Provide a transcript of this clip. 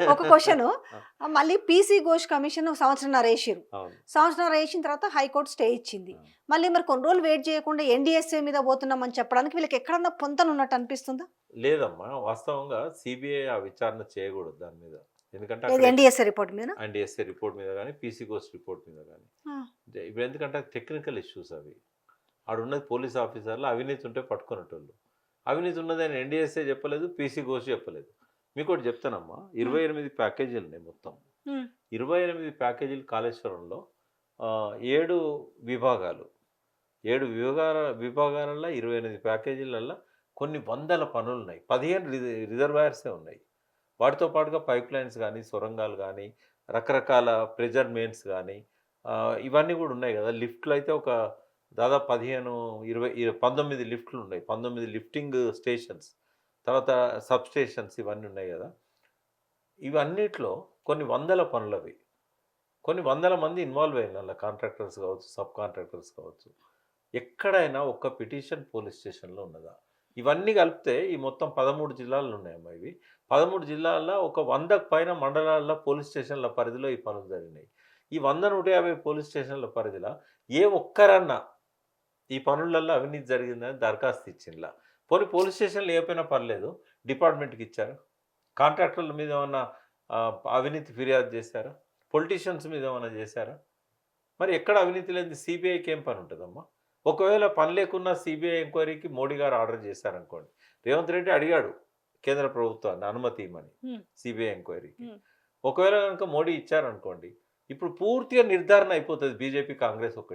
ఒక క్వశ్చను ఆ! మళ్ళీ పీసీ ఘోష్ కమిషన్ సంవత్సరంన్నర ఏసిర్రు. అవును. సంవత్సరంన్నర ఏసిన తర్వాత హైకోర్ట్ స్టే ఇచ్చింది. ఆ! మళ్ళీ మరి కొన్ని రోజులు వెయిట్ చేయకుండా ఎన్‌డీఎస్ఏ మీద పోతున్నామని చెప్పడానికి వీళ్ళకి ఎక్కడన్నా పొంతనున్నట్టు అనిపిస్తుందా? లేదమ్మా. వాస్తవంగా సీబీఐ ఆ విచారణ చేయకూడదు దాని మీద. ఎందుకంటే ఏది అక్కడ ఎన్‌డీఎస్ఏ రిపోర్ట్ మీదనా? ఎన్‌డీఎస్ఏ రిపోర్ట్ మీద గాని, పీసీ ఘోష్ రిపోర్ట్ మీద గాని. ఆ! ఇప్పుడు ఎందుకంటే టెక్నికల్ ఇష్యూస్ అవి. ఆడున్నది పోలీస్ ఆఫీసర్‌లు అవినీతి ఉంటే పట్టుకునేటోళ్ళు. అవినీతి ఉన్నదని ఎన్‌డీఎస్ఏ చెప్పలేదు. పీసీ ఘోష్ చెప్పలేదు. మీకోటి చెప్తానమ్మా. హ్మ్. 28 ప్యాకేజీలున్నాయి మొత్తం. హ్మ్. 28 ప్యాకేజీలు కాళేశ్వరంలో 7 విభాగాలు. 7 విభాగాలల్ల 28 ప్యాకేజీలల్ల కొన్ని వందల పనులున్నాయి. 15 రిజర్వాయర్సే ఉన్నాయి. వాటితో పాటుగా పైప్‌లైన్స్ గానీ, సొరంగాలు గానీ, రకరకాల ప్రెజర్ మెయిన్స్ గానీ ఇవన్నీ గూడా ఉన్నాయి గదా! లిఫ్ట్‌లయితే ఒక దాదాపు 15, 20 19 లిఫ్ట్‌లున్నాయి. 19 లిఫ్టింగ్ స్టేషన్స్. తర్వాత సబ్‌స్టేషన్స్ ఇవన్నీ ఉన్నాయి గదా! ఇవన్నిట్లో కొన్ని వందల పనులవి. కొన్ని వందల మంది ఇన్వాల్వ్ అయ్యారు అందులో కాంట్రాక్టర్స్ కావచ్చు, సబ్ కాంట్రాక్టర్స్ కావచ్చు. ఎక్కడైనా ఒక్క పిటిషన్ పోలీస్ స్టేషన్‌లో ఉన్నదా? ఇవన్నీ కలిపితే ఈ మొత్తం 13 జిల్లాల్లో ఉన్నాయమ్మా ఇవి. 13 జిల్లాల్లో ఒక 100కు పైన మండలాల్లో పోలీస్ స్టేషన్‌ల పరిధిలో ఈ పనులు జరిగినాయి. ఈ 100, 150 పోలీస్ స్టేషన్‌ల పరిధిలో ఏ ఒక్కరన్నా ఈ పనులల్లో అవినీతి జరిగిందని దరఖాస్తు ఇచ్చిండ్లా? పోనీ పోలీస్ స్టేషన్‌లో ఇయ్యకపోయినా పర్లేదు. డిపార్ట్‌మెంట్‌కి ఇచ్చారు. కాంట్రాక్టర్ల మీద ఏమన్నా అవినీతి ఫిర్యాదు చేశారా? పొలిటీషియన్స్ మీద ఏమన్నా చేశారా? మరి ఎక్కడ అవినీతి లేనిది సీబీఐకి ఏం పని ఉంటదమ్మా? ఒకవేళ పని లేకున్నా సీబీఐ ఎంక్వైరీకి మోడీ గారు ఆర్డర్ చేశారనుకోండి. రేవంత్ రెడ్డి అడిగాడు కేంద్ర ప్రభుత్వాన్ని అనుమతి ఇమ్మని హ్మ్. సీబీఐ ఎంక్వైరీకి. హ్మ్. ఒకవేళ గనుక మోడీ ఇచ్చారనుకోండి, ఇప్పుడు పూర్తిగా నిర్ధారణ అయిపోతది బీజేపీ, కాంగ్రెస్ ఒకటి.